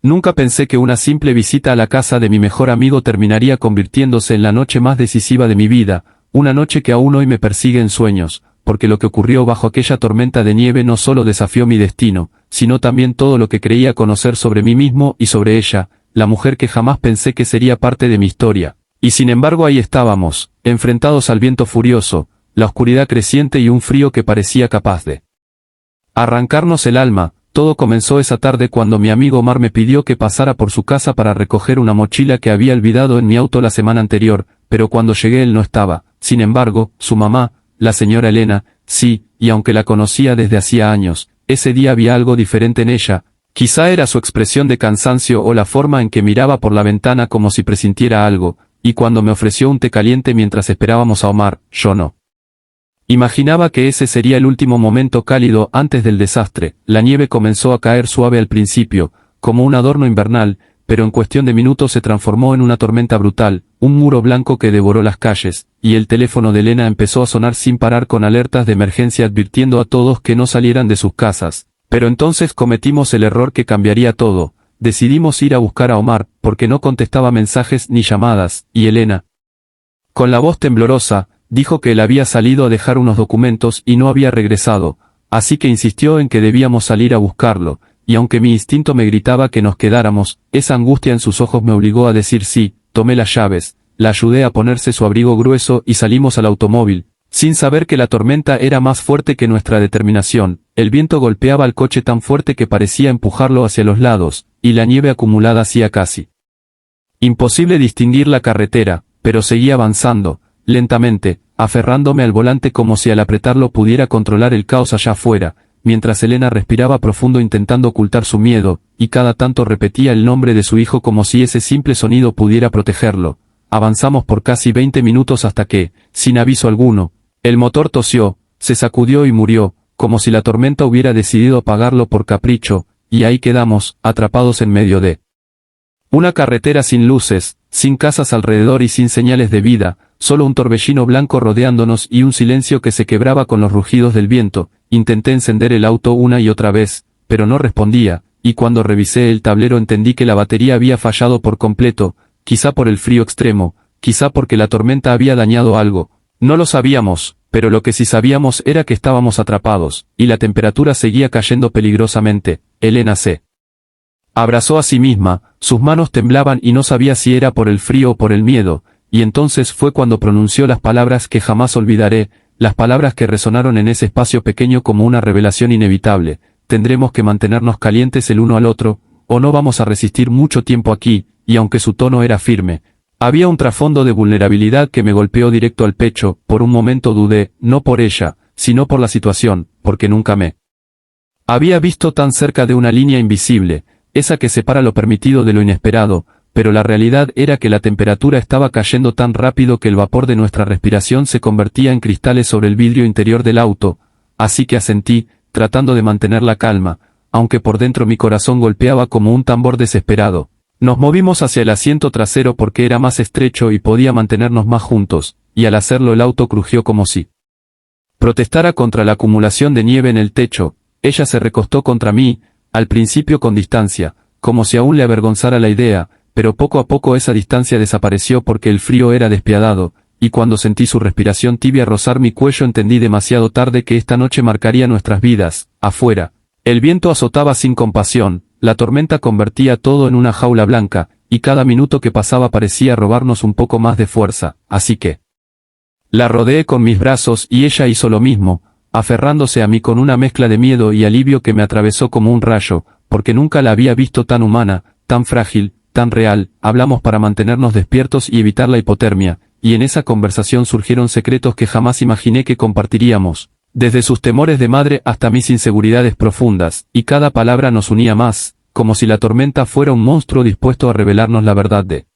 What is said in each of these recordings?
Nunca pensé que una simple visita a la casa de mi mejor amigo terminaría convirtiéndose en la noche más decisiva de mi vida, una noche que aún hoy me persigue en sueños, porque lo que ocurrió bajo aquella tormenta de nieve no solo desafió mi destino, sino también todo lo que creía conocer sobre mí mismo y sobre ella, la mujer que jamás pensé que sería parte de mi historia. Y sin embargo ahí estábamos, enfrentados al viento furioso, la oscuridad creciente y un frío que parecía capaz de arrancarnos el alma. Todo comenzó esa tarde cuando mi amigo Omar me pidió que pasara por su casa para recoger una mochila que había olvidado en mi auto la semana anterior, pero cuando llegué él no estaba. Sin embargo, su mamá, la señora Elena, sí, y aunque la conocía desde hacía años, ese día había algo diferente en ella. Quizá era su expresión de cansancio o la forma en que miraba por la ventana como si presintiera algo, y cuando me ofreció un té caliente mientras esperábamos a Omar, yo no imaginaba que ese sería el último momento cálido antes del desastre. La nieve comenzó a caer suave al principio, como un adorno invernal, pero en cuestión de minutos se transformó en una tormenta brutal, un muro blanco que devoró las calles, y el teléfono de Elena empezó a sonar sin parar con alertas de emergencia advirtiendo a todos que no salieran de sus casas. Pero entonces cometimos el error que cambiaría todo. Decidimos ir a buscar a Omar, porque no contestaba mensajes ni llamadas, y Elena, con la voz temblorosa, dijo que él había salido a dejar unos documentos y no había regresado, así que insistió en que debíamos salir a buscarlo, y aunque mi instinto me gritaba que nos quedáramos, esa angustia en sus ojos me obligó a decir sí. Tomé las llaves, la ayudé a ponerse su abrigo grueso y salimos al automóvil, sin saber que la tormenta era más fuerte que nuestra determinación. El viento golpeaba al coche tan fuerte que parecía empujarlo hacia los lados, y la nieve acumulada hacía casi imposible distinguir la carretera, pero seguía avanzando, lentamente, aferrándome al volante como si al apretarlo pudiera controlar el caos allá afuera, mientras Elena respiraba profundo intentando ocultar su miedo, y cada tanto repetía el nombre de su hijo como si ese simple sonido pudiera protegerlo. Avanzamos por casi 20 minutos hasta que, sin aviso alguno, el motor tosió, se sacudió y murió, como si la tormenta hubiera decidido apagarlo por capricho, y ahí quedamos, atrapados en medio de una carretera sin luces, sin casas alrededor y sin señales de vida, solo un torbellino blanco rodeándonos y un silencio que se quebraba con los rugidos del viento. Intenté encender el auto una y otra vez, pero no respondía, y cuando revisé el tablero entendí que la batería había fallado por completo, quizá por el frío extremo, quizá porque la tormenta había dañado algo. No lo sabíamos, pero lo que sí sabíamos era que estábamos atrapados, y la temperatura seguía cayendo peligrosamente. Elena se abrazó a sí misma, sus manos temblaban y no sabía si era por el frío o por el miedo, y entonces fue cuando pronunció las palabras que jamás olvidaré, las palabras que resonaron en ese espacio pequeño como una revelación inevitable: tendremos que mantenernos calientes el uno al otro, o no vamos a resistir mucho tiempo aquí. Y aunque su tono era firme, había un trasfondo de vulnerabilidad que me golpeó directo al pecho. Por un momento dudé, no por ella, sino por la situación, porque nunca me había visto tan cerca de una línea invisible, esa que separa lo permitido de lo inesperado, pero la realidad era que la temperatura estaba cayendo tan rápido que el vapor de nuestra respiración se convertía en cristales sobre el vidrio interior del auto, así que asentí, tratando de mantener la calma, aunque por dentro mi corazón golpeaba como un tambor desesperado. Nos movimos hacia el asiento trasero porque era más estrecho y podía mantenernos más juntos, y al hacerlo el auto crujió como si protestara contra la acumulación de nieve en el techo. Ella se recostó contra mí, al principio con distancia, como si aún le avergonzara la idea, pero poco a poco esa distancia desapareció porque el frío era despiadado, y cuando sentí su respiración tibia rozar mi cuello entendí demasiado tarde que esta noche marcaría nuestras vidas. Afuera, el viento azotaba sin compasión, la tormenta convertía todo en una jaula blanca, y cada minuto que pasaba parecía robarnos un poco más de fuerza, así que la rodeé con mis brazos y ella hizo lo mismo, aferrándose a mí con una mezcla de miedo y alivio que me atravesó como un rayo, porque nunca la había visto tan humana, tan frágil, tan real. Hablamos para mantenernos despiertos y evitar la hipotermia, y en esa conversación surgieron secretos que jamás imaginé que compartiríamos, desde sus temores de madre hasta mis inseguridades profundas, y cada palabra nos unía más, como si la tormenta fuera un monstruo dispuesto a revelarnos la verdad de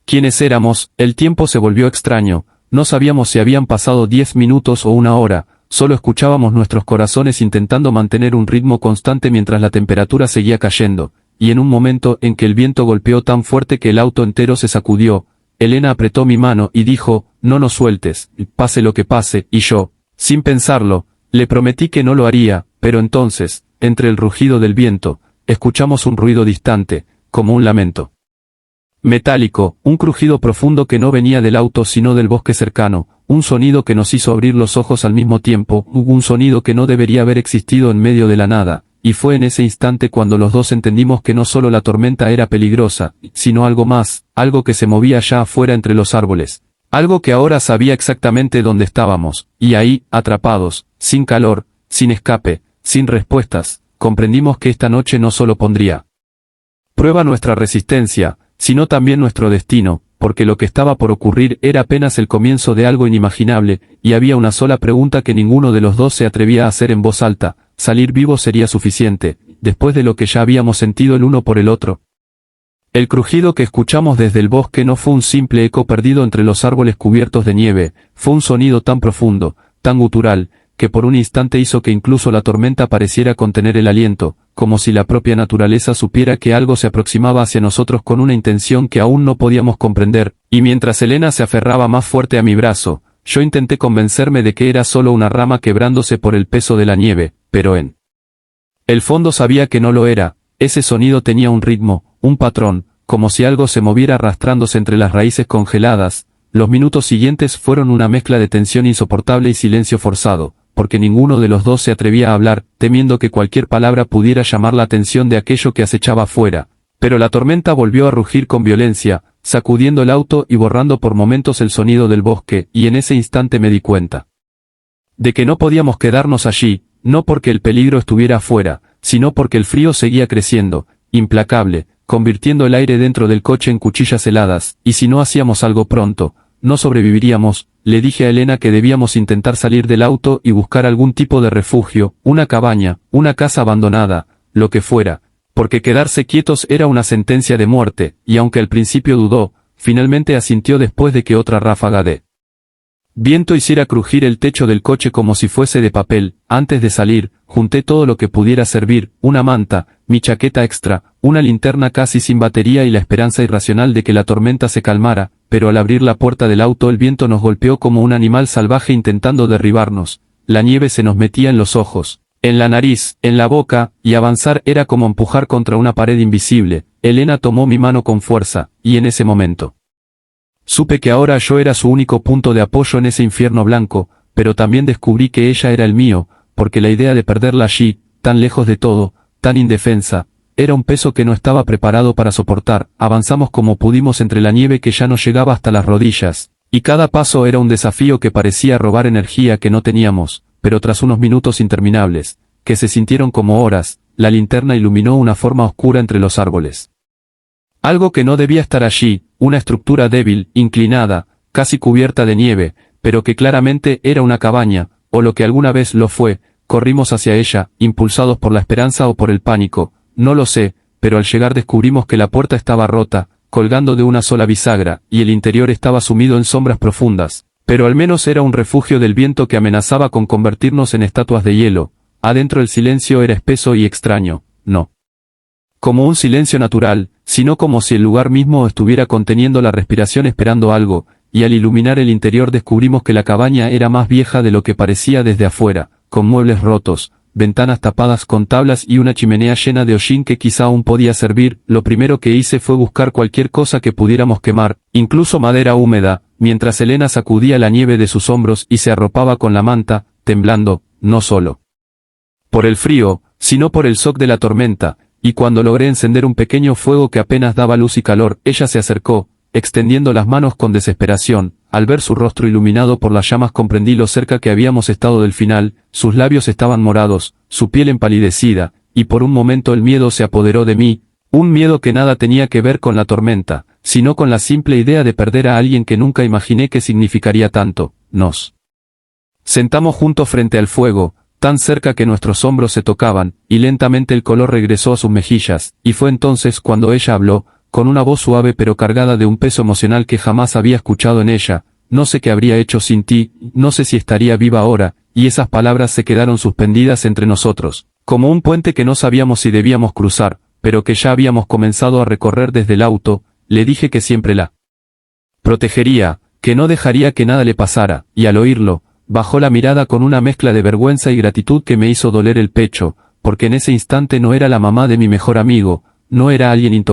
quiénes éramos. El tiempo se volvió extraño, no sabíamos si habían pasado 10 minutos o una hora. Solo escuchábamos nuestros corazones intentando mantener un ritmo constante mientras la temperatura seguía cayendo, y en un momento en que el viento golpeó tan fuerte que el auto entero se sacudió, Elena apretó mi mano y dijo: no nos sueltes, pase lo que pase. Y yo, sin pensarlo, le prometí que no lo haría, pero entonces, entre el rugido del viento, escuchamos un ruido distante, como un lamento metálico, un crujido profundo que no venía del auto sino del bosque cercano, un sonido que nos hizo abrir los ojos al mismo tiempo, un sonido que no debería haber existido en medio de la nada, y fue en ese instante cuando los dos entendimos que no solo la tormenta era peligrosa, sino algo más, algo que se movía allá afuera entre los árboles, algo que ahora sabía exactamente dónde estábamos, y ahí, atrapados, sin calor, sin escape, sin respuestas, comprendimos que esta noche no solo pondría prueba nuestra resistencia, sino también nuestro destino, porque lo que estaba por ocurrir era apenas el comienzo de algo inimaginable, y había una sola pregunta que ninguno de los dos se atrevía a hacer en voz alta: ¿salir vivo sería suficiente, después de lo que ya habíamos sentido el uno por el otro? El crujido que escuchamos desde el bosque no fue un simple eco perdido entre los árboles cubiertos de nieve, fue un sonido tan profundo, tan gutural, que por un instante hizo que incluso la tormenta pareciera contener el aliento, como si la propia naturaleza supiera que algo se aproximaba hacia nosotros con una intención que aún no podíamos comprender, y mientras Elena se aferraba más fuerte a mi brazo, yo intenté convencerme de que era solo una rama quebrándose por el peso de la nieve, pero en el fondo sabía que no lo era. Ese sonido tenía un ritmo, un patrón, como si algo se moviera arrastrándose entre las raíces congeladas. Los minutos siguientes fueron una mezcla de tensión insoportable y silencio forzado, porque ninguno de los dos se atrevía a hablar, temiendo que cualquier palabra pudiera llamar la atención de aquello que acechaba afuera. Pero la tormenta volvió a rugir con violencia, sacudiendo el auto y borrando por momentos el sonido del bosque, y en ese instante me di cuenta de que no podíamos quedarnos allí, no porque el peligro estuviera afuera, sino porque el frío seguía creciendo, implacable, convirtiendo el aire dentro del coche en cuchillas heladas, y si no hacíamos algo pronto, no sobreviviríamos. Le dije a Elena que debíamos intentar salir del auto y buscar algún tipo de refugio, una cabaña, una casa abandonada, lo que fuera, porque quedarse quietos era una sentencia de muerte, y aunque al principio dudó, finalmente asintió después de que otra ráfaga de viento hiciera crujir el techo del coche como si fuese de papel. Antes de salir, junté todo lo que pudiera servir: una manta, mi chaqueta extra, una linterna casi sin batería y la esperanza irracional de que la tormenta se calmara, pero al abrir la puerta del auto el viento nos golpeó como un animal salvaje intentando derribarnos. La nieve se nos metía en los ojos, en la nariz, en la boca, y avanzar era como empujar contra una pared invisible. Elena tomó mi mano con fuerza, y en ese momento supe que ahora yo era su único punto de apoyo en ese infierno blanco, pero también descubrí que ella era el mío, porque la idea de perderla allí, tan lejos de todo, tan indefensa, era un peso que no estaba preparado para soportar. Avanzamos como pudimos entre la nieve que ya nos llegaba hasta las rodillas, y cada paso era un desafío que parecía robar energía que no teníamos, pero tras unos minutos interminables, que se sintieron como horas, la linterna iluminó una forma oscura entre los árboles. Algo que no debía estar allí, una estructura débil, inclinada, casi cubierta de nieve, pero que claramente era una cabaña, o lo que alguna vez lo fue. Corrimos hacia ella, impulsados por la esperanza o por el pánico, no lo sé, pero al llegar descubrimos que la puerta estaba rota, colgando de una sola bisagra, y el interior estaba sumido en sombras profundas, pero al menos era un refugio del viento que amenazaba con convertirnos en estatuas de hielo. Adentro el silencio era espeso y extraño, no como un silencio natural, sino como si el lugar mismo estuviera conteniendo la respiración esperando algo, y al iluminar el interior descubrimos que la cabaña era más vieja de lo que parecía desde afuera, con muebles rotos, ventanas tapadas con tablas y una chimenea llena de hollín que quizá aún podía servir. Lo primero que hice fue buscar cualquier cosa que pudiéramos quemar, incluso madera húmeda, mientras Elena sacudía la nieve de sus hombros y se arropaba con la manta, temblando, no solo por el frío, sino por el shock de la tormenta. Y cuando logré encender un pequeño fuego que apenas daba luz y calor, ella se acercó, extendiendo las manos con desesperación. Al ver su rostro iluminado por las llamas comprendí lo cerca que habíamos estado del final. Sus labios estaban morados, su piel empalidecida, y por un momento el miedo se apoderó de mí, un miedo que nada tenía que ver con la tormenta, sino con la simple idea de perder a alguien que nunca imaginé que significaría tanto. Nos sentamos juntos frente al fuego, tan cerca que nuestros hombros se tocaban, y lentamente el color regresó a sus mejillas, y fue entonces cuando ella habló, con una voz suave pero cargada de un peso emocional que jamás había escuchado en ella: no sé qué habría hecho sin ti, no sé si estaría viva ahora. Y esas palabras se quedaron suspendidas entre nosotros, como un puente que no sabíamos si debíamos cruzar, pero que ya habíamos comenzado a recorrer desde el auto. Le dije que siempre la protegería, que no dejaría que nada le pasara, y al oírlo, bajó la mirada con una mezcla de vergüenza y gratitud que me hizo doler el pecho, porque en ese instante no era la mamá de mi mejor amigo, no era alguien intocable.